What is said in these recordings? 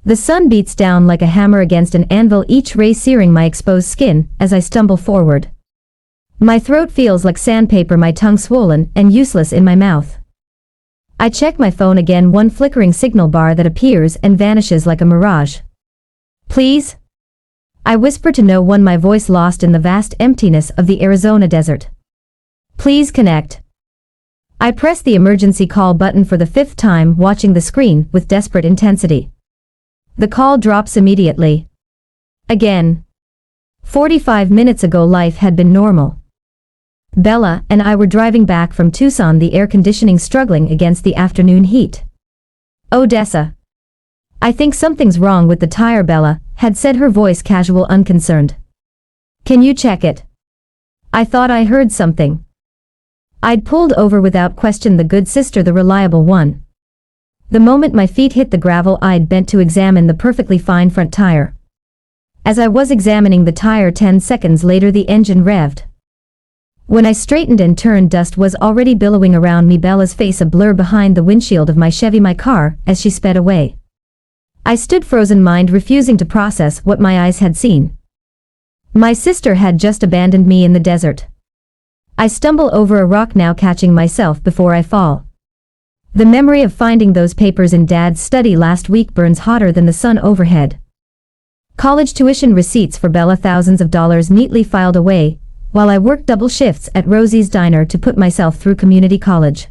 The sun beats down like a hammer against an anvil, each ray searing my exposed skin as I stumble forward. My throat feels like sandpaper, my tongue swollen and useless in my mouth. I check my phone again, one flickering signal bar that appears and vanishes like a mirage. Please? I whisper to no one, my voice lost in the vast emptiness of the Arizona desert. Please connect. I press the emergency call button for the 5th time, watching the screen with desperate intensity. The call drops immediately. Again. 45 minutes ago life had been normal. Bella and I were driving back from Tucson, the air conditioning struggling against the afternoon heat. Odessa. I think something's wrong with the tire, Bella had said, her voice casual, unconcerned. Can you check it? I thought I heard something. I'd pulled over without question, the good sister, the reliable one. The moment my feet hit the gravel, I'd bent to examine the perfectly fine front tire. As I was examining the tire, 10 seconds later the engine revved. When I straightened and turned, dust was already billowing around me, Bella's face a blur behind the windshield of my Chevy, my car, as she sped away. I stood frozen, mind refusing to process what my eyes had seen. My sister had just abandoned me in the desert. I stumble over a rock now, catching myself before I fall. The memory of finding those papers in Dad's study last week burns hotter than the sun overhead. College tuition receipts for Bella, thousands of dollars neatly filed away, while I worked double shifts at Rosie's Diner to put myself through community college.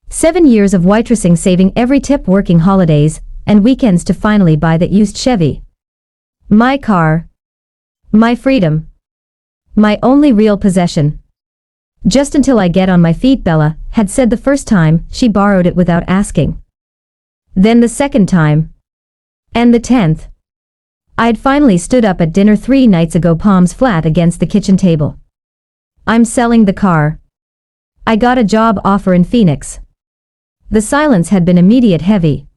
7 years of waitressing, saving every tip, working holidays and weekends to finally buy that used Chevy. My car. My freedom. My only real possession. Just until I get on my feet, Bella had said the first time she borrowed it without asking. Then the second time. And the 10th. I'd finally stood up at dinner 3 nights ago, palms flat against the kitchen table. I'm selling the car. I got a job offer in Phoenix. The silence had been immediate, heavy.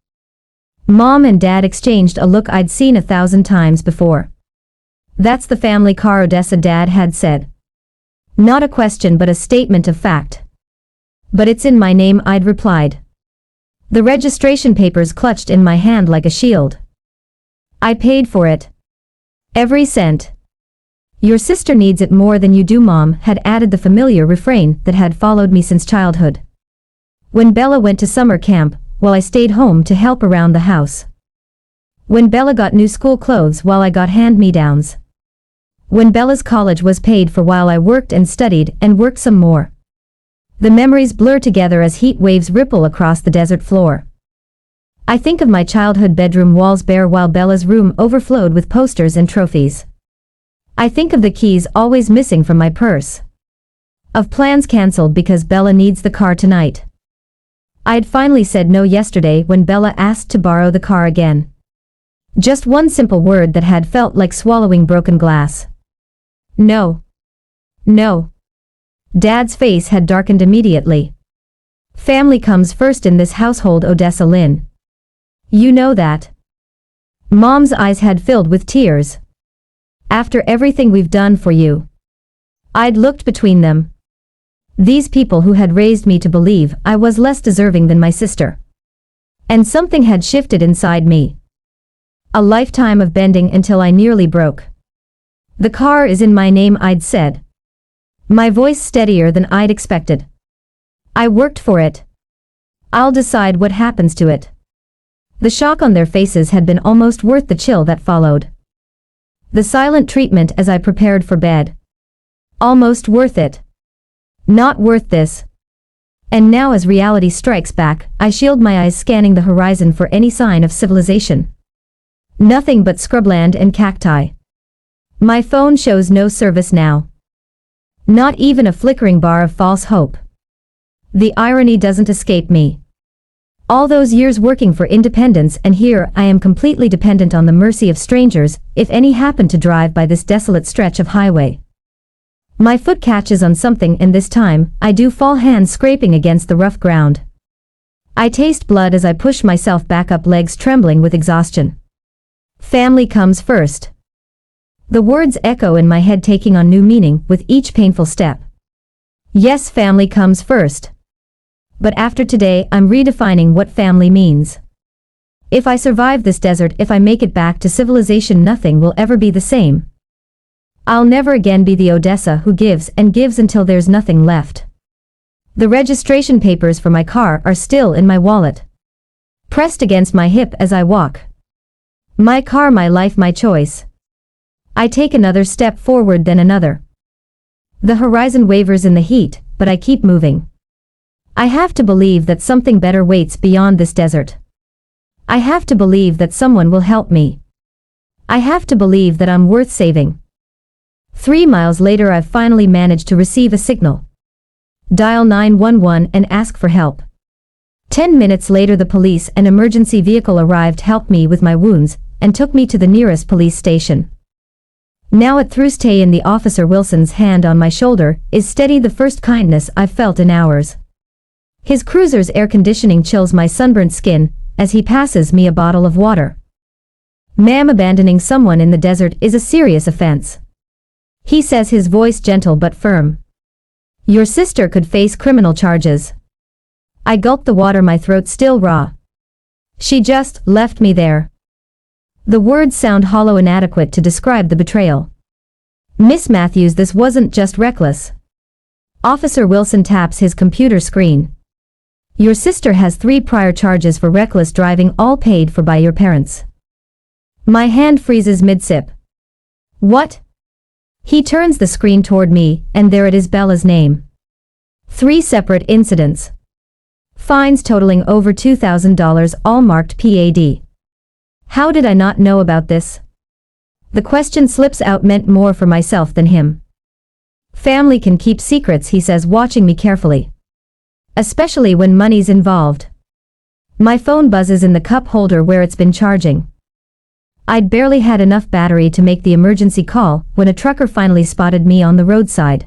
Mom and Dad exchanged a look I'd seen 1,000 times before. That's the family car, Odessa, Dad had said. Not a question but a statement of fact. But it's in my name, I'd replied. The registration papers clutched in my hand like a shield. I paid for it. Every cent. Your sister needs it more than you do, Mom had added, the familiar refrain that had followed me since childhood. When Bella went to summer camp, while I stayed home to help around the house. When Bella got new school clothes while I got hand-me-downs. When Bella's college was paid for while I worked and studied and worked some more. The memories blur together as heat waves ripple across the desert floor. I think of my childhood bedroom, walls bare while Bella's room overflowed with posters and trophies. I think of the keys always missing from my purse. Of plans cancelled because Bella needs the car tonight. I'd finally said no yesterday when Bella asked to borrow the car again. Just one simple word that had felt like swallowing broken glass. No. No. Dad's face had darkened immediately. Family comes first in this household, Odessa Lynn. You know that. Mom's eyes had filled with tears. After everything we've done for you. I'd looked between them. These people who had raised me to believe I was less deserving than my sister. And something had shifted inside me. A lifetime of bending until I nearly broke. The car is in my name, I'd said. My voice steadier than I'd expected. I worked for it. I'll decide what happens to it. The shock on their faces had been almost worth the chill that followed. The silent treatment as I prepared for bed. Almost worth it. Not worth this. And now as reality strikes back, I shield my eyes, scanning the horizon for any sign of civilization. Nothing but scrubland and cacti. My phone shows no service now. Not even a flickering bar of false hope. The irony doesn't escape me. All those years working for independence, and here I am completely dependent on the mercy of strangers, if any happen to drive by this desolate stretch of highway. My foot catches on something, and this time, I do fall, hands scraping against the rough ground. I taste blood as I push myself back up, legs trembling with exhaustion. Family comes first. The words echo in my head, taking on new meaning with each painful step. Yes, family comes first. But after today, I'm redefining what family means. If I survive this desert, if I make it back to civilization, nothing will ever be the same. I'll never again be the Odessa who gives and gives until there's nothing left. The registration papers for my car are still in my wallet, pressed against my hip as I walk. My car, my life, my choice. I take another step forward, then another. The horizon wavers in the heat, but I keep moving. I have to believe that something better waits beyond this desert. I have to believe that someone will help me. I have to believe that I'm worth saving. 3 miles later, I've finally managed to receive a signal. Dial 911 and ask for help. 10 minutes later, the police and emergency vehicle arrived, helped me with my wounds, and took me to the nearest police station. Now at Thursday, the Officer Wilson's hand on my shoulder is steady, the first kindness I've felt in hours. His cruiser's air conditioning chills my sunburnt skin as he passes me a bottle of water. Ma'am, abandoning someone in the desert is a serious offense. He says, his voice gentle but firm. Your sister could face criminal charges. I gulped the water, my throat still raw. She just left me there. The words sound hollow, inadequate to describe the betrayal. Miss Matthews, this wasn't just reckless. Officer Wilson taps his computer screen. Your sister has 3 prior charges for reckless driving, all paid for by your parents. My hand freezes mid-sip. What? He turns the screen toward me, and there it is, Bella's name. 3 separate incidents. Fines totaling over $2,000, all marked PAD. How did I not know about this? The question slips out, meant more for myself than him. Family can keep secrets, he says, watching me carefully. Especially when money's involved. My phone buzzes in the cup holder where it's been charging. I'd barely had enough battery to make the emergency call when a trucker finally spotted me on the roadside.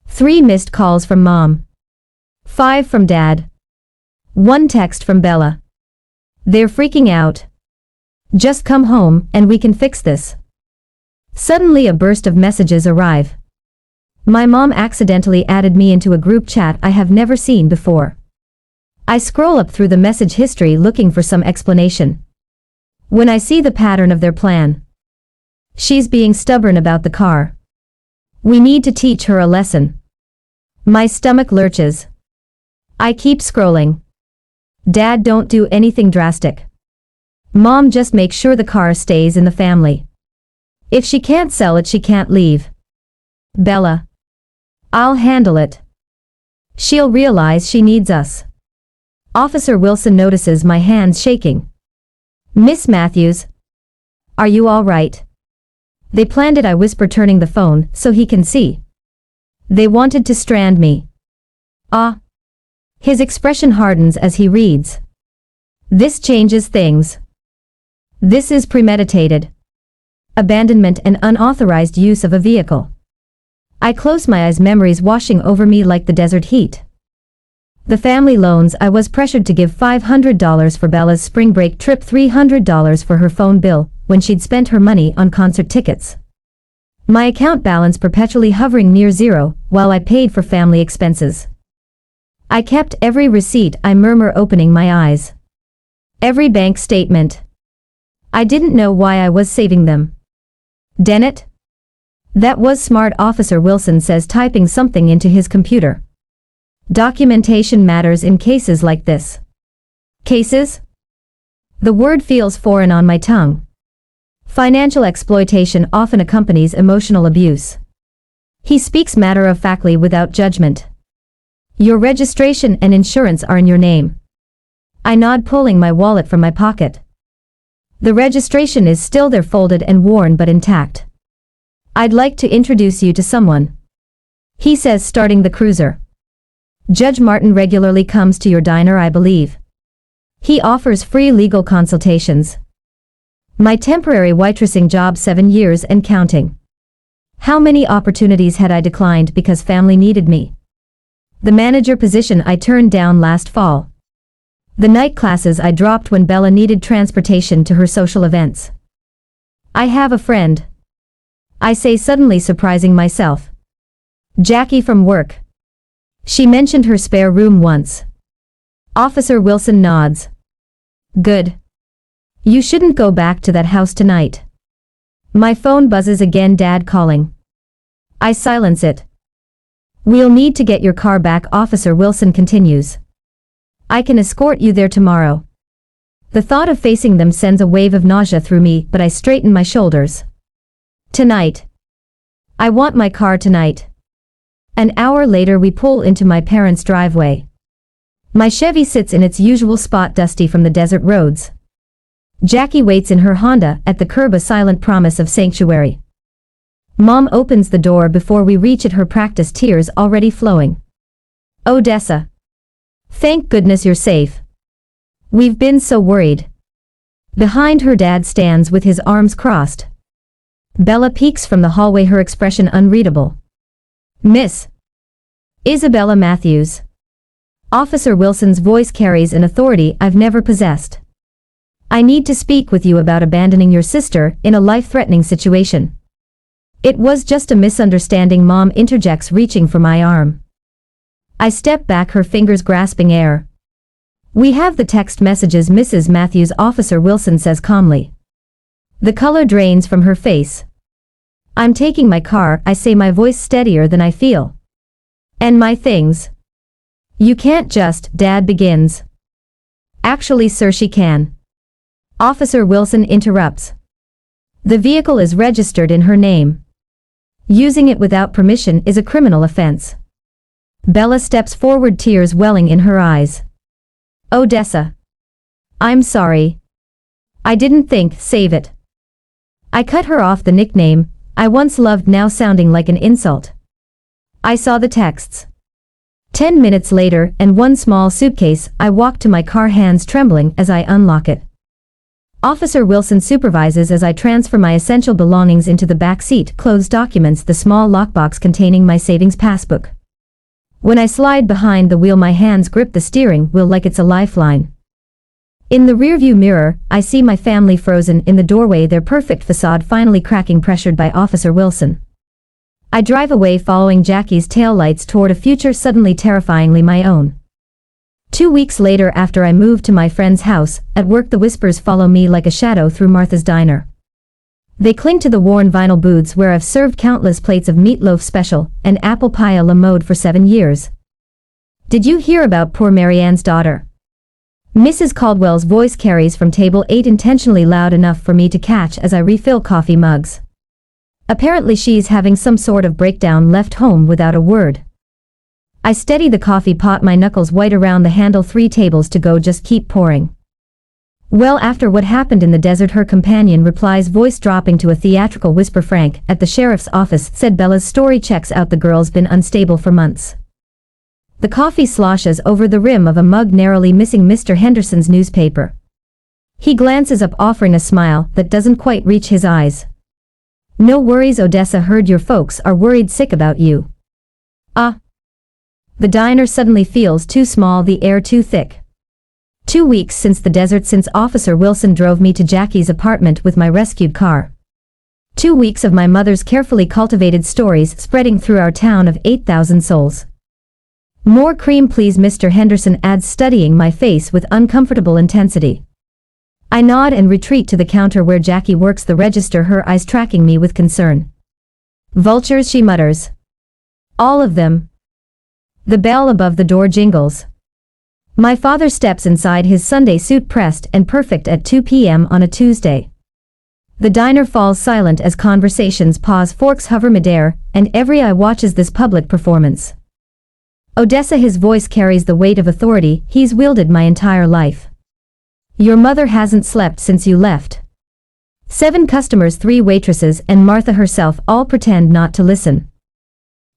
3 missed calls from Mom. 5 from Dad. 1 text from Bella. They're freaking out. Just come home and we can fix this. Suddenly a burst of messages arrive. My mom accidentally added me into a group chat I have never seen before. I scroll up through the message history looking for some explanation. When I see the pattern of their plan. She's being stubborn about the car. We need to teach her a lesson. My stomach lurches. I keep scrolling. Dad, don't do anything drastic. Mom, just make sure the car stays in the family. If she can't sell it, she can't leave. Bella. I'll handle it. She'll realize she needs us. Officer Wilson notices my hands shaking. Miss Matthews. Are you all right? They planned it, I whisper, turning the phone so he can see. They wanted to strand me. Ah. His expression hardens as he reads. This changes things. This is premeditated. Abandonment and unauthorized use of a vehicle. I close my eyes, memories washing over me like the desert heat. The family loans, I was pressured to give $500 for Bella's spring break trip, $300 for her phone bill when she'd spent her money on concert tickets. My account balance perpetually hovering near zero while I paid for family expenses. I kept every receipt, I murmur, opening my eyes. Every bank statement. I didn't know why I was saving them. Dennett? That was smart, Officer Wilson says, typing something into his computer. Documentation matters in cases like this. Cases? The word feels foreign on my tongue. Financial exploitation often accompanies emotional abuse. He speaks matter-of-factly without judgment. Your registration and insurance are in your name. I nod, pulling my wallet from my pocket. The registration is still there, folded and worn but intact. I'd like to introduce you to someone. He says, starting the cruiser. Judge Martin regularly comes to your diner, I believe. He offers free legal consultations. My temporary waitressing job, 7 years and counting. How many opportunities had I declined because family needed me? The manager position I turned down last fall. The night classes I dropped when Bella needed transportation to her social events. I have a friend. I say, suddenly surprising myself. Jackie from work. She mentioned her spare room once. Officer Wilson nods. Good. You shouldn't go back to that house tonight. My phone buzzes again, Dad calling. I silence it. We'll need to get your car back, Officer Wilson continues. I can escort you there tomorrow. The thought of facing them sends a wave of nausea through me, but I straighten my shoulders. Tonight. I want my car tonight. An hour later we pull into my parents' driveway. My Chevy sits in its usual spot, dusty from the desert roads. Jackie waits in her Honda at the curb, a silent promise of sanctuary. Mom opens the door before we reach it, her practiced tears already flowing. Odessa. Thank goodness you're safe. We've been so worried. Behind her, Dad stands with his arms crossed. Bella peeks from the hallway, her expression unreadable. Miss Isabella Matthews. Officer Wilson's voice carries an authority I've never possessed. I need to speak with you about abandoning your sister in a life-threatening situation. It was just a misunderstanding, Mom interjects, reaching for my arm. I step back, her fingers grasping air. We have the text messages, Mrs. Matthews, Officer Wilson says calmly. The color drains from her face. I'm taking my car, I say, my voice steadier than I feel. And my things. You can't just, Dad begins. Actually, sir, she can. Officer Wilson interrupts. The vehicle is registered in her name. Using it without permission is a criminal offense. Bella steps forward, tears welling in her eyes. Odessa. I'm sorry. I didn't think, save it. I cut her off, the nickname I once loved now sounding like an insult. I saw the texts. 10 minutes later, and one small suitcase, I walk to my car, hands trembling as I unlock it. Officer Wilson supervises as I transfer my essential belongings into the back seat, clothes, documents, the small lockbox containing my savings passbook. When I slide behind the wheel, my hands grip the steering wheel like it's a lifeline. In the rearview mirror, I see my family frozen in the doorway, their perfect facade finally cracking, pressured by Officer Wilson. I drive away, following Jackie's taillights toward a future suddenly terrifyingly my own. 2 weeks later, after I moved to my friend's house, at work the whispers follow me like a shadow through Martha's diner. They cling to the worn vinyl booths where I've served countless plates of meatloaf special and apple pie a la mode for 7 years. Did you hear about poor Marianne's daughter? Mrs. Caldwell's voice carries from table 8, intentionally loud enough for me to catch as I refill coffee mugs. Apparently she's having some sort of breakdown, left home without a word. I steady the coffee pot, my knuckles white around the handle. 3 tables to go, just keep pouring. Well, after what happened in the desert, her companion replies, voice dropping to a theatrical whisper. Frank, at the sheriff's office, said Bella's story checks out. The girl's been unstable for months. The coffee sloshes over the rim of a mug, narrowly missing Mr. Henderson's newspaper. He glances up, offering a smile that doesn't quite reach his eyes. No worries, Odessa, heard your folks are worried sick about you. The diner suddenly feels too small, the air too thick. 2 weeks since the desert, since Officer Wilson drove me to Jackie's apartment with my rescued car. 2 weeks of my mother's carefully cultivated stories spreading through our town of 8,000 souls. More cream please, Mr. Henderson adds, studying my face with uncomfortable intensity. I nod and retreat to the counter where Jackie works the register, her eyes tracking me with concern. Vultures, she mutters. All of them. The bell above the door jingles. My father steps inside, his Sunday suit pressed and perfect at 2 p.m. on a Tuesday. The diner falls silent as conversations pause, forks hover midair, and every eye watches this public performance. Odessa, his voice carries the weight of authority he's wielded my entire life. Your mother hasn't slept since you left. 7 customers, 3 waitresses, and Martha herself all pretend not to listen.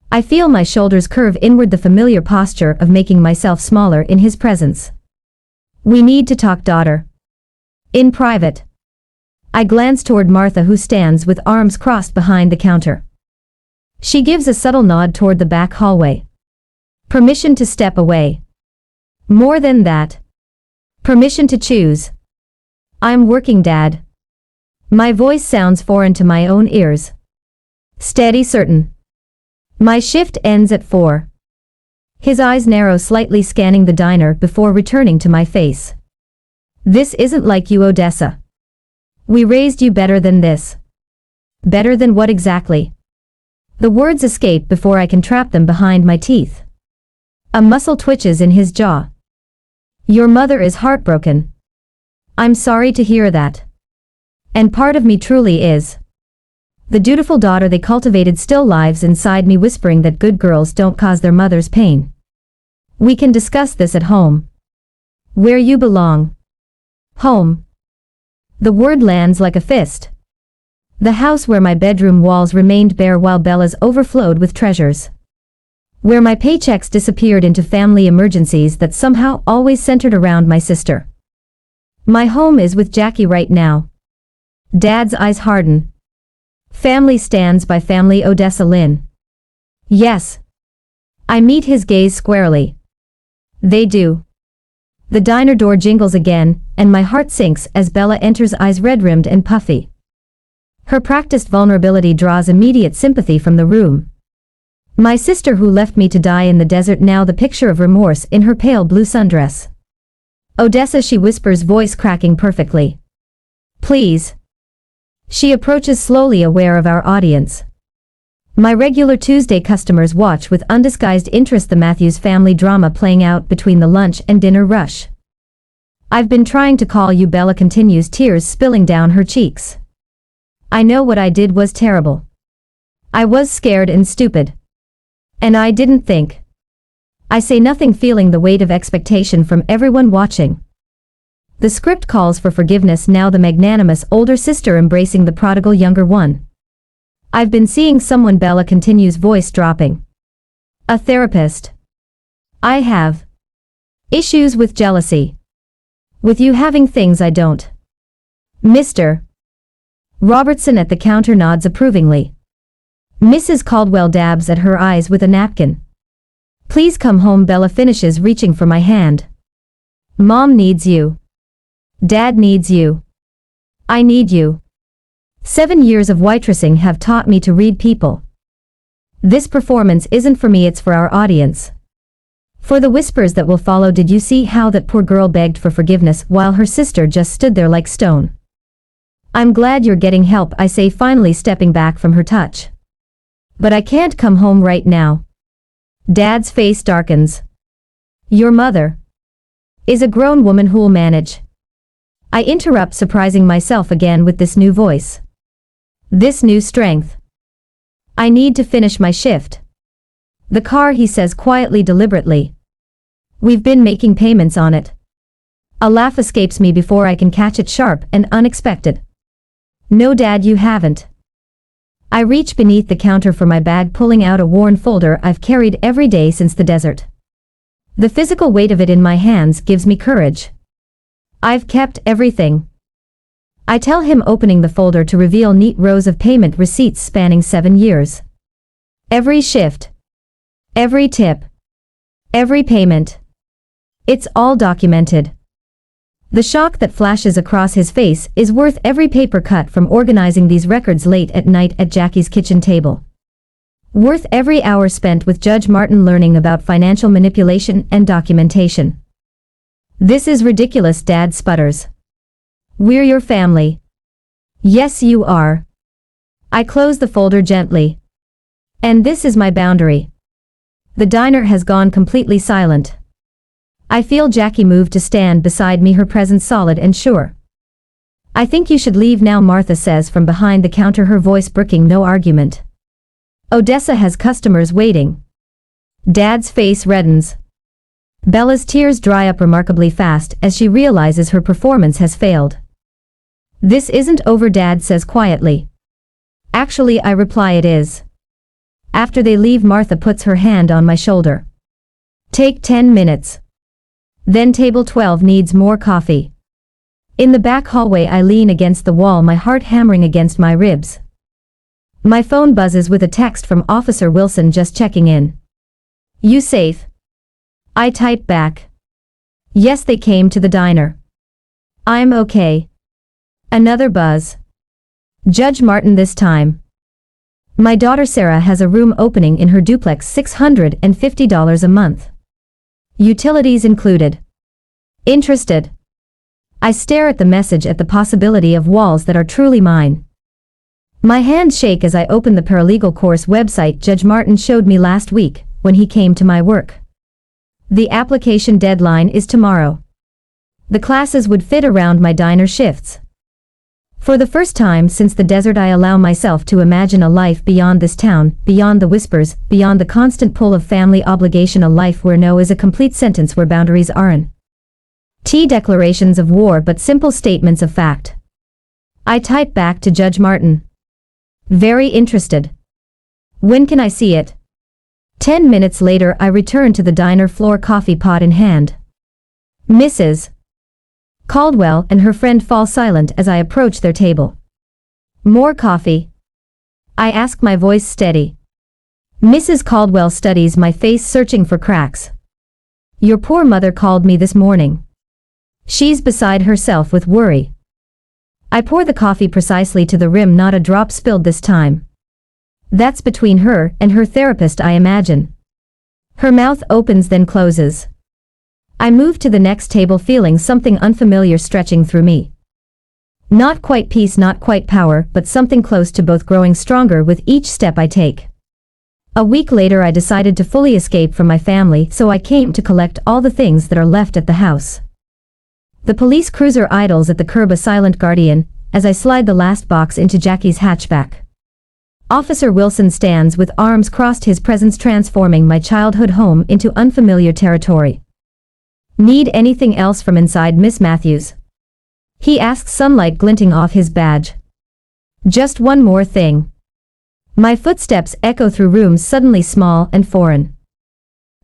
I feel my shoulders curve inward, the familiar posture of making myself smaller in his presence. We need to talk, daughter. In private. I glance toward Martha, who stands with arms crossed behind the counter. She gives a subtle nod toward the back hallway. Permission to step away. More than that. Permission to choose. I'm working, Dad. My voice sounds foreign to my own ears. Steady, certain. My shift ends at 4. His eyes narrow slightly, scanning the diner before returning to my face. This isn't like you, Odessa. We raised you better than this. Better than what exactly? The words escape before I can trap them behind my teeth. A muscle twitches in his jaw. Your mother is heartbroken. I'm sorry to hear that. And part of me truly is. The dutiful daughter they cultivated still lives inside me, whispering that good girls don't cause their mothers pain. We can discuss this at home. Where you belong. Home. The word lands like a fist. The house where my bedroom walls remained bare while Bella's overflowed with treasures. Where my paychecks disappeared into family emergencies that somehow always centered around my sister. My home is with Jackie right now. Dad's eyes harden. Family stands by family. Odessa Lynn. Yes. I meet his gaze squarely. They do. The diner door jingles again, and my heart sinks as Bella enters, eyes red-rimmed and puffy. Her practiced vulnerability draws immediate sympathy from the room. My sister who left me to die in the desert, now the picture of remorse in her pale blue sundress. Odessa, she whispers, voice cracking perfectly. Please. She approaches slowly, aware of our audience. My regular Tuesday customers watch with undisguised interest the Matthews family drama playing out between the lunch and dinner rush. I've been trying to call you, Bella continues, tears spilling down her cheeks. I know what I did was terrible. I was scared and stupid. And I didn't think. I say nothing, feeling the weight of expectation from everyone watching. The script calls for forgiveness now, the magnanimous older sister embracing the prodigal younger one. I've been seeing someone, Bella continues, voice dropping. A therapist. I have. Issues with jealousy. With you having things I don't. Mr. Robertson at the counter nods approvingly. Mrs. Caldwell dabs at her eyes with a napkin. Please come home, Bella finishes, reaching for my hand. Mom needs you. Dad needs you. I need you. 7 years of waitressing have taught me to read people. This performance isn't for me, it's for our audience. For the whispers that will follow. Did you see how that poor girl begged for forgiveness while her sister just stood there like stone? I'm glad you're getting help, I say, finally stepping back from her touch. But I can't come home right now. Dad's face darkens. Your mother is a grown woman who'll manage. I interrupt, surprising myself again with this new voice. This new strength. I need to finish my shift. The car, he says quietly, deliberately. We've been making payments on it. A laugh escapes me before I can catch it, sharp and unexpected. No, Dad, you haven't. I reach beneath the counter for my bag, pulling out a worn folder I've carried every day since the desert. The physical weight of it in my hands gives me courage. I've kept everything. I tell him, opening the folder to reveal neat rows of payment receipts spanning 7 years. Every shift. Every tip. Every payment. It's all documented. The shock that flashes across his face is worth every paper cut from organizing these records late at night at Jackie's kitchen table. Worth every hour spent with Judge Martin learning about financial manipulation and documentation. This is ridiculous, Dad sputters. We're your family. Yes, you are. I close the folder gently. And this is my boundary. The diner has gone completely silent. I feel Jackie move to stand beside me, her presence solid and sure. I think you should leave now, Martha says from behind the counter, her voice brooking no argument. Odessa has customers waiting. Dad's face reddens. Bella's tears dry up remarkably fast as she realizes her performance has failed. This isn't over, Dad says quietly. Actually, I reply, it is. After they leave, Martha puts her hand on my shoulder. Take 10 minutes. Then table 12 needs more coffee. In the back hallway, I lean against the wall, my heart hammering against my ribs. My phone buzzes with a text from Officer Wilson, just checking in. You safe? I type back. Yes, they came to the diner. I'm okay. Another buzz. Judge Martin this time. My daughter Sarah has a room opening in her duplex, $650 a month. Utilities included. Interested? I stare at the message at the possibility of walls that are truly mine. My hands shake as I open the paralegal course website Judge Martin showed me last week when he came to my work. The application deadline is tomorrow. The classes would fit around my diner shifts. For the first time since the desert, I allow myself to imagine a life beyond this town, beyond the whispers, beyond the constant pull of family obligation, a life where no is a complete sentence, where boundaries aren't declarations of war but simple statements of fact. I type back to Judge Martin. Very interested. When can I see it? 10 minutes later I return to the diner floor, coffee pot in hand. Mrs. Caldwell and her friend fall silent as I approach their table. More coffee? I ask, my voice steady. Mrs. Caldwell studies my face, searching for cracks. Your poor mother called me this morning. She's beside herself with worry. I pour the coffee precisely to the rim, not a drop spilled this time. That's between her and her therapist, I imagine. Her mouth opens then closes. I move to the next table, feeling something unfamiliar stretching through me. Not quite peace, not quite power, but something close to both, growing stronger with each step I take. A week later I decided to fully escape from my family, so I came to collect all the things that are left at the house. The police cruiser idles at the curb, a silent guardian, as I slide the last box into Jackie's hatchback. Officer Wilson stands with arms crossed, his presence transforming my childhood home into unfamiliar territory. Need anything else from inside, Miss Matthews? He asks, sunlight glinting off his badge. Just one more thing. My footsteps echo through rooms suddenly small and foreign.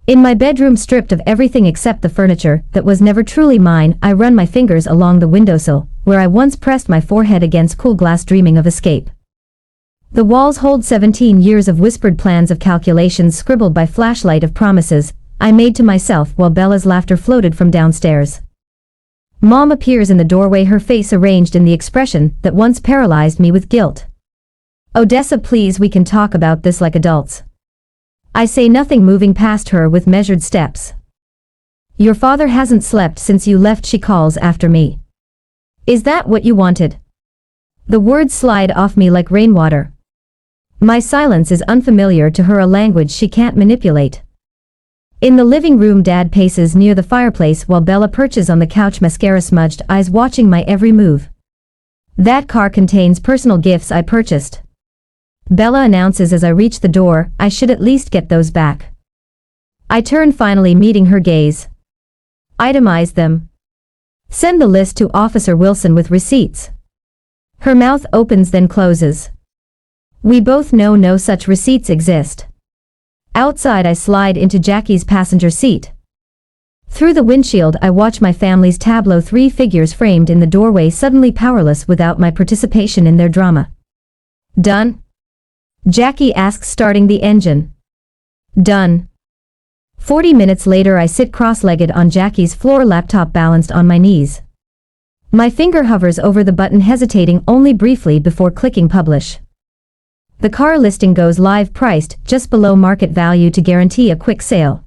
In my bedroom, stripped of everything except the furniture that was never truly mine, I run my fingers along the windowsill, where I once pressed my forehead against cool glass, dreaming of escape. The walls hold 17 years of whispered plans, of calculations scribbled by flashlight, of promises I made to myself while Bella's laughter floated from downstairs. Mom appears in the doorway, her face arranged in the expression that once paralyzed me with guilt. Odessa, please, we can talk about this like adults. I say nothing, moving past her with measured steps. Your father hasn't slept since you left, she calls after me. Is that what you wanted? The words slide off me like rainwater. My silence is unfamiliar to her, a language she can't manipulate. In the living room, Dad paces near the fireplace while Bella perches on the couch, mascara smudged eyes watching my every move. That car contains personal gifts I purchased. Bella announces as I reach the door. I should at least get those back. I turn, finally meeting her gaze. Itemize them. Send the list to Officer Wilson with receipts. Her mouth opens then closes. We both know no such receipts exist. Outside I slide into Jackie's passenger seat. Through the windshield I watch my family's tableau, 3 figures framed in the doorway, suddenly powerless without my participation in their drama. Done? Jackie asks, starting the engine. Done. 40 minutes later I sit cross-legged on Jackie's floor, laptop balanced on my knees. My finger hovers over the button, hesitating only briefly before clicking publish. The car listing goes live, priced just below market value to guarantee a quick sale.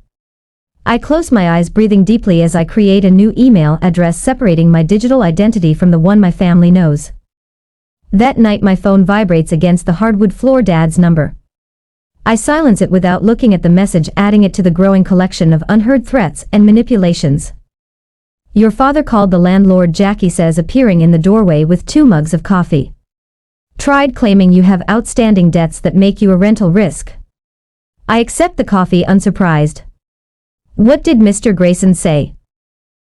I close my eyes, breathing deeply as I create a new email address, separating my digital identity from the one my family knows. That night my phone vibrates against the hardwood floor, Dad's number. I silence it without looking at the message, adding it to the growing collection of unheard threats and manipulations. Your father called the landlord, Jackie says, appearing in the doorway with 2 mugs of coffee. Tried claiming you have outstanding debts that make you a rental risk. I accept the coffee unsurprised. What did Mr. Grayson say?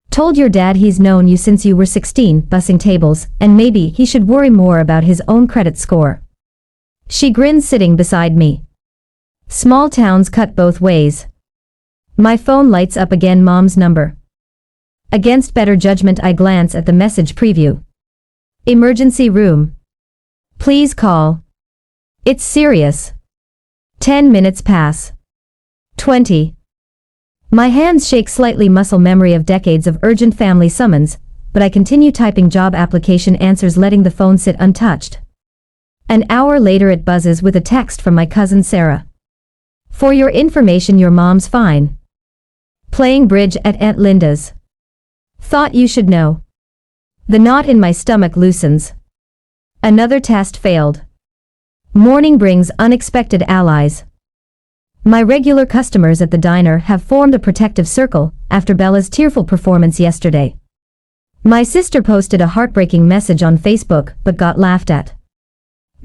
Told your dad he's known you since you were 16, bussing tables, and maybe he should worry more about his own credit score. She grins, sitting beside me. Small towns cut both ways. My phone lights up again, Mom's number. Against better judgment I glance at the message preview. Emergency room. Please call. It's serious. 10 minutes pass. 20. My hands shake slightly, muscle memory of decades of urgent family summons, but I continue typing job application answers, letting the phone sit untouched. An hour later it buzzes with a text from my cousin Sarah. For your information, your mom's fine. Playing bridge at Aunt Linda's. Thought you should know. The knot in my stomach loosens. Another test failed. Morning brings unexpected allies. My regular customers at the diner have formed a protective circle after Bella's tearful performance yesterday. My sister posted a heartbreaking message on Facebook but got laughed at.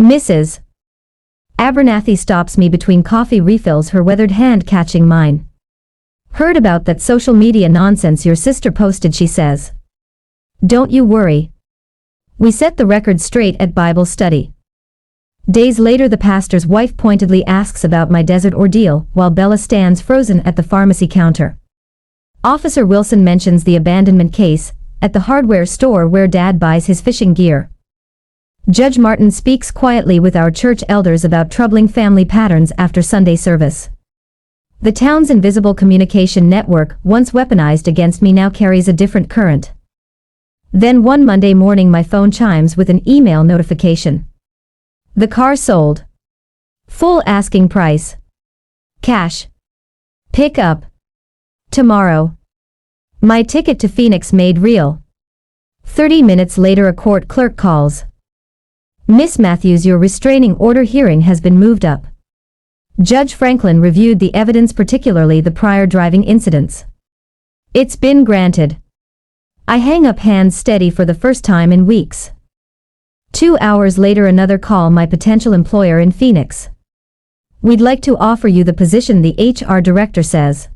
Mrs. Abernathy stops me between coffee refills, her weathered hand catching mine. Heard about that social media nonsense your sister posted, she says. Don't you worry. We set the record straight at Bible study. Days later, the pastor's wife pointedly asks about my desert ordeal while Bella stands frozen at the pharmacy counter. Officer Wilson mentions the abandonment case at the hardware store where Dad buys his fishing gear. Judge Martin speaks quietly with our church elders about troubling family patterns after Sunday service. The town's invisible communication network, once weaponized against me, now carries a different current. Then one Monday morning my phone chimes with an email notification. The car sold. Full asking price. Cash. Pick up. Tomorrow. My ticket to Phoenix made real. 30 minutes later a court clerk calls. Miss Matthews, your restraining order hearing has been moved up. Judge Franklin reviewed the evidence, particularly the prior driving incidents. It's been granted. I hang up, hands steady for the first time in weeks. 2 hours later another call, my potential employer in Phoenix. We'd like to offer you the position, the HR director says.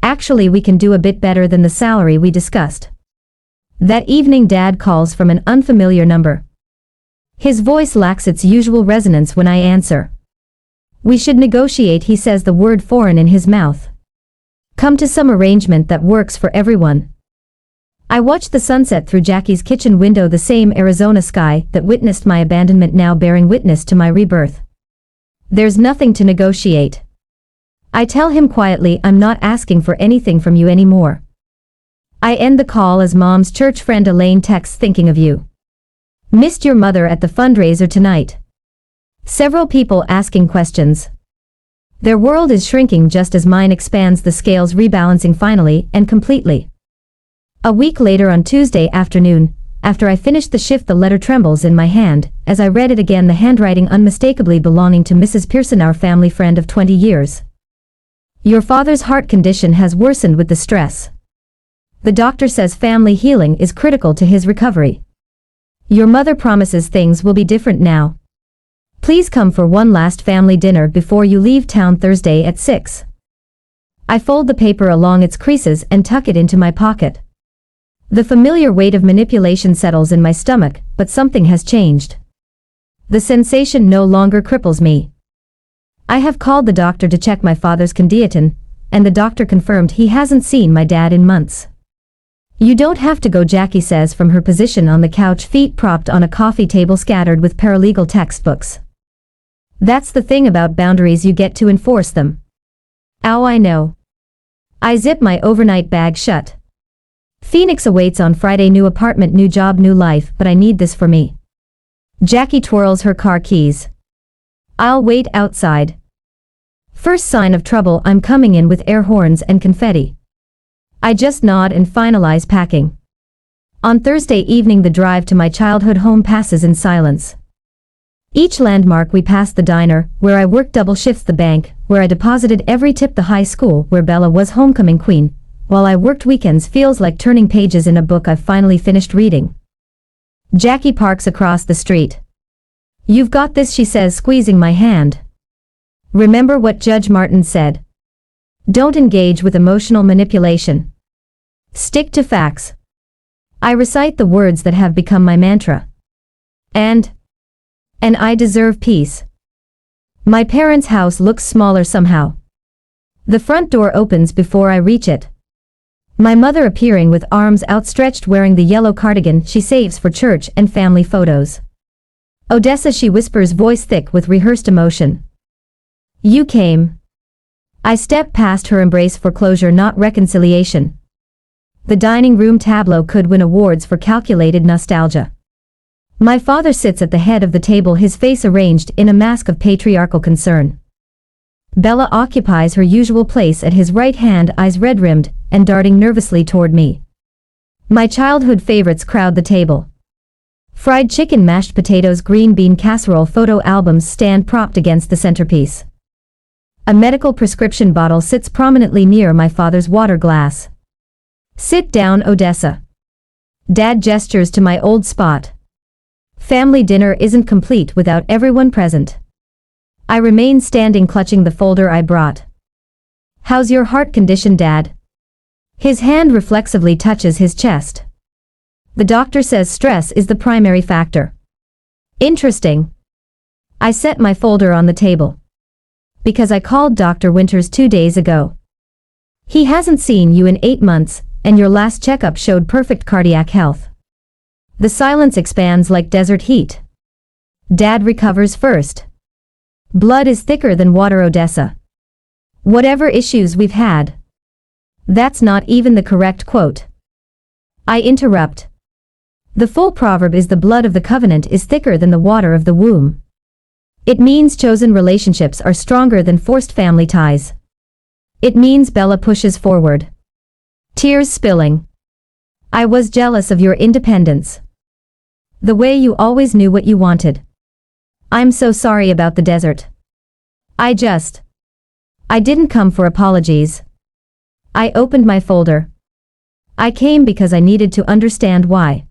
Actually, we can do a bit better than the salary we discussed. That evening Dad calls from an unfamiliar number. His voice lacks its usual resonance when I answer. We should negotiate, he says, the word foreign in his mouth. Come to some arrangement that works for everyone. I watch the sunset through Jackie's kitchen window, the same Arizona sky that witnessed my abandonment now bearing witness to my rebirth. There's nothing to negotiate. I tell him quietly, I'm not asking for anything from you anymore. I end the call as Mom's church friend Elaine texts, thinking of you. Missed your mother at the fundraiser tonight. Several people asking questions. Their world is shrinking just as mine expands, the scales rebalancing finally and completely. A week later on Tuesday afternoon, after I finished the shift, the letter trembles in my hand as I read it again, the handwriting unmistakably belonging to Mrs. Pearson, our family friend of 20 years. Your father's heart condition has worsened with the stress. The doctor says family healing is critical to his recovery. Your mother promises things will be different now. Please come for one last family dinner before you leave town Thursday at 6. I fold the paper along its creases and tuck it into my pocket. The familiar weight of manipulation settles in my stomach, but something has changed. The sensation no longer cripples me. I have called the doctor to check my father's condition, and the doctor confirmed he hasn't seen my dad in months. You don't have to go, Jackie says from her position on the couch, feet propped on a coffee table scattered with paralegal textbooks. That's the thing about boundaries, you get to enforce them. Ow, I know. I zip my overnight bag shut. Phoenix awaits on Friday, new apartment, new job, new life, but I need this for me. Jackie twirls her car keys. I'll wait outside. First sign of trouble, I'm coming in with air horns and confetti. I just nod and finalize packing. On Thursday evening the drive to my childhood home passes in silence. Each landmark we pass, the diner, where I worked double shifts, the bank, where I deposited every tip, the high school, where Bella was homecoming queen, while I worked weekends, feels like turning pages in a book I've finally finished reading. Jackie parks across the street. You've got this, she says, squeezing my hand. Remember what Judge Martin said. Don't engage with emotional manipulation. Stick to facts. I recite the words that have become my mantra. And I deserve peace. My parents' house looks smaller somehow. The front door opens before I reach it. My mother appearing with arms outstretched, wearing the yellow cardigan she saves for church and family photos. Odessa, she whispers, voice thick with rehearsed emotion. You came. I step past her embrace, for closure, not reconciliation. The dining room tableau could win awards for calculated nostalgia. My father sits at the head of the table, his face arranged in a mask of patriarchal concern. Bella occupies her usual place at his right hand, eyes red-rimmed and darting nervously toward me. My childhood favorites crowd the table. Fried chicken, mashed potatoes, green bean casserole, photo albums stand propped against the centerpiece. A medical prescription bottle sits prominently near my father's water glass. Sit down, Odessa. Dad gestures to my old spot. Family dinner isn't complete without everyone present. I remain standing, clutching the folder I brought. How's your heart condition, Dad? His hand reflexively touches his chest. The doctor says stress is the primary factor. Interesting. I set my folder on the table. Because I called Dr. Winters 2 days ago. He hasn't seen you in 8 months, and your last checkup showed perfect cardiac health. The silence expands like desert heat. Dad recovers first. Blood is thicker than water, Odessa. Whatever issues we've had. That's not even the correct quote. I interrupt. The full proverb is the blood of the covenant is thicker than the water of the womb. It means chosen relationships are stronger than forced family ties. It means Bella pushes forward. Tears spilling. I was jealous of your independence. The way you always knew what you wanted. I'm so sorry about the desert. I didn't come for apologies. I opened my folder. I came because I needed to understand why.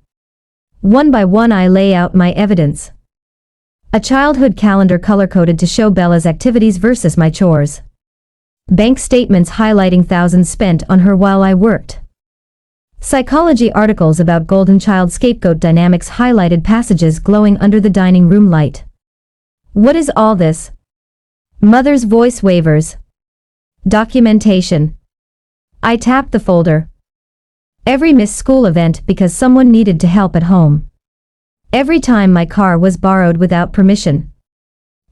One by one I lay out my evidence. A childhood calendar color-coded to show Bella's activities versus my chores. Bank statements highlighting thousands spent on her while I worked. Psychology articles about golden child scapegoat dynamics highlighted passages glowing under the dining room light. What is all this? Mother's voice wavers. Documentation. I tapped the folder. Every missed school event because someone needed to help at home. Every time my car was borrowed without permission.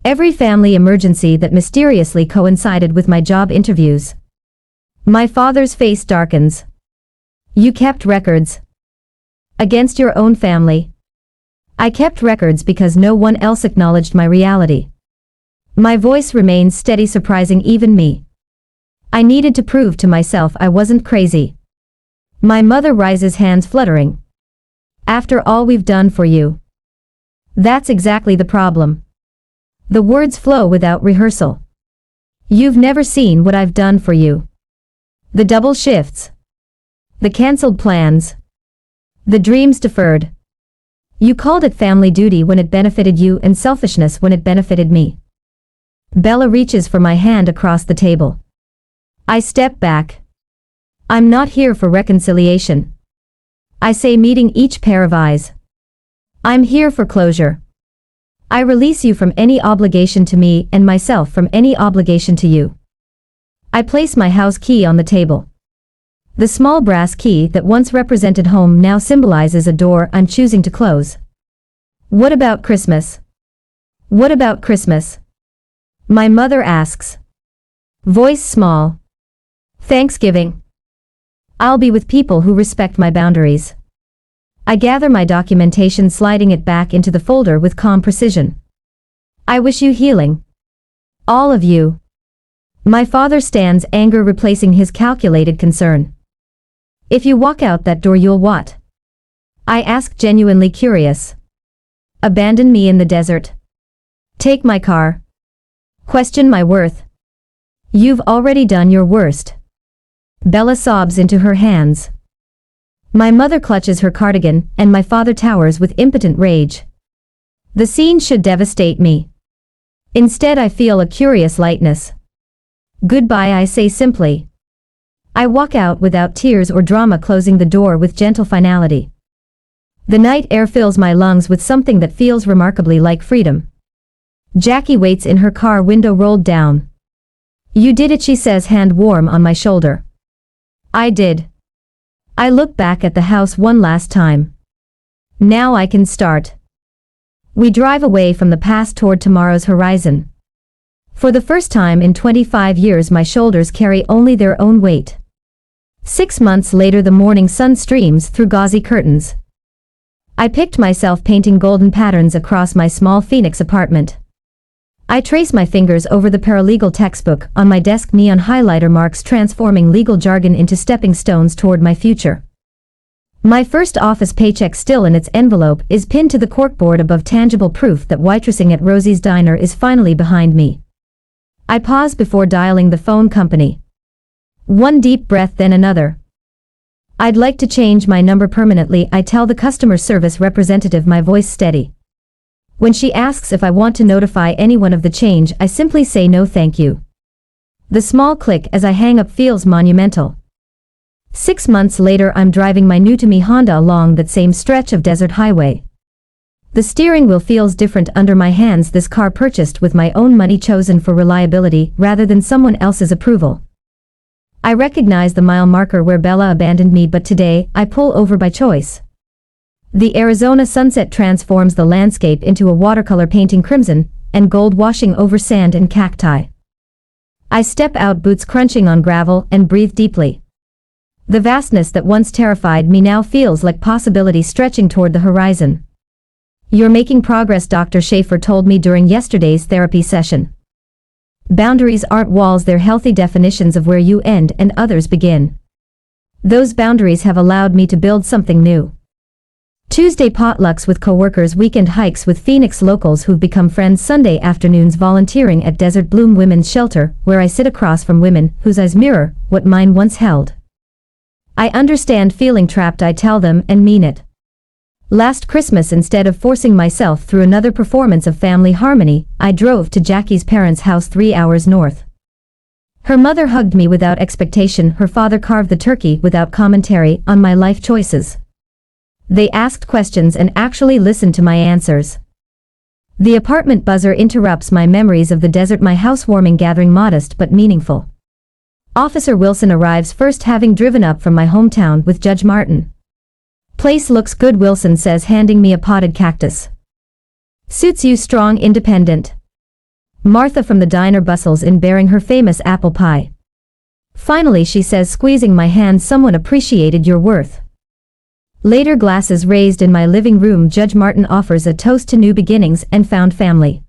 Every family emergency that mysteriously coincided with my job interviews. My father's face darkens. You kept records. Against your own family. I kept records because no one else acknowledged my reality. My voice remains steady, surprising even me. I needed to prove to myself I wasn't crazy. My mother rises, hands fluttering. After all we've done for you. That's exactly the problem. The words flow without rehearsal. You've never seen what I've done for you. The double shifts. The cancelled plans. The dreams deferred. You called it family duty when it benefited you and selfishness when it benefited me. Bella reaches for my hand across the table. I step back. I'm not here for reconciliation. I say, meeting each pair of eyes. I'm here for closure. I release you from any obligation to me and myself from any obligation to you. I place my house key on the table. The small brass key that once represented home now symbolizes a door I'm choosing to close. What about Christmas? What about Christmas? My mother asks. Voice small. Thanksgiving. I'll be with people who respect my boundaries. I gather my documentation, sliding it back into the folder with calm precision. I wish you healing. All of you. My father stands, anger replacing his calculated concern. If you walk out that door, you'll what? I ask, genuinely curious. Abandon me in the desert. Take my car. Question my worth. You've already done your worst. Bella sobs into her hands. My mother clutches her cardigan, and my father towers with impotent rage. The scene should devastate me. Instead, I feel a curious lightness. Goodbye, I say simply. I walk out without tears or drama, closing the door with gentle finality. The night air fills my lungs with something that feels remarkably like freedom. Jackie waits in her car, window rolled down. You did it, she says, hand warm on my shoulder. I did. I look back at the house one last time. Now I can start. We drive away from the past toward tomorrow's horizon. For the first time in 25 years, my shoulders carry only their own weight. 6 months later, the morning sun streams through gauzy curtains. I picked myself painting golden patterns across my small Phoenix apartment. I trace my fingers over the paralegal textbook on my desk, neon highlighter marks transforming legal jargon into stepping stones toward my future. My first office paycheck, still in its envelope, is pinned to the corkboard above, tangible proof that waitressing at Rosie's Diner is finally behind me. I pause before dialing the phone company. One deep breath, then another. I'd like to change my number permanently, I tell the customer service representative, my voice steady. When she asks if I want to notify anyone of the change, I simply say no thank you. The small click as I hang up feels monumental. 6 months later, I'm driving my new-to-me Honda along that same stretch of desert highway. The steering wheel feels different under my hands, this car purchased with my own money, chosen for reliability rather than someone else's approval. I recognize the mile marker where Bella abandoned me, but today, I pull over by choice. The Arizona sunset transforms the landscape into a watercolor painting, crimson and gold washing over sand and cacti. I step out, boots crunching on gravel, and breathe deeply. The vastness that once terrified me now feels like possibility stretching toward the horizon. You're making progress, Dr. Schaefer told me during yesterday's therapy session. Boundaries aren't walls, they're healthy definitions of where you end and others begin. Those boundaries have allowed me to build something new. Tuesday potlucks with coworkers, weekend hikes with Phoenix locals who've become friends, Sunday afternoons volunteering at Desert Bloom Women's Shelter, where I sit across from women whose eyes mirror what mine once held. I understand feeling trapped, I tell them, and mean it. Last Christmas, instead of forcing myself through another performance of family harmony, I drove to Jackie's parents' house 3 hours north. Her mother hugged me without expectation, her father carved the turkey without commentary on my life choices. They asked questions and actually listened to my answers. The apartment buzzer interrupts my memories of the desert, my housewarming gathering, modest but meaningful. Officer Wilson arrives first, having driven up from my hometown with Judge Martin. Place looks good, Wilson says, handing me a potted cactus. Suits you, strong, independent. Martha from the diner bustles in, bearing her famous apple pie. Finally, she says, squeezing my hand, someone appreciated your worth. Later, glasses raised in my living room, Judge Martin offers a toast to new beginnings and found family.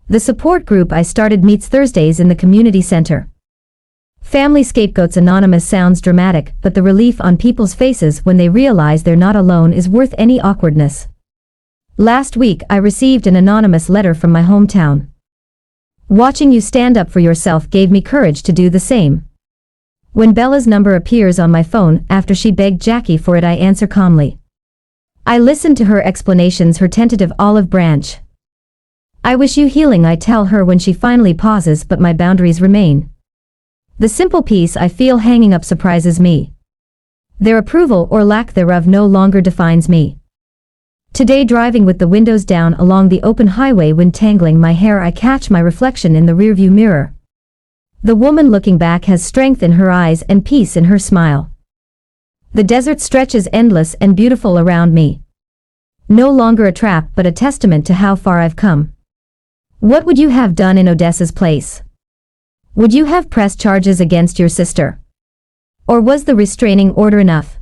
The support group I started meets Thursdays in the community center. Family Scapegoats Anonymous sounds dramatic, but the relief on people's faces when they realize they're not alone is worth any awkwardness. Last week, I received an anonymous letter from my hometown. Watching you stand up for yourself gave me courage to do the same. When Bella's number appears on my phone after she begged Jackie for it, I answer calmly. I listen to her explanations, her tentative olive branch. I wish you healing, I tell her when she finally pauses, but my boundaries remain. The simple peace I feel hanging up surprises me. Their approval or lack thereof no longer defines me. Today, driving with the windows down along the open highway, wind tangling my hair, I catch my reflection in the rearview mirror. The woman looking back has strength in her eyes and peace in her smile. The desert stretches endless and beautiful around me. No longer a trap, but a testament to how far I've come. What would you have done in Odessa's place? Would you have pressed charges against your sister? Or was the restraining order enough?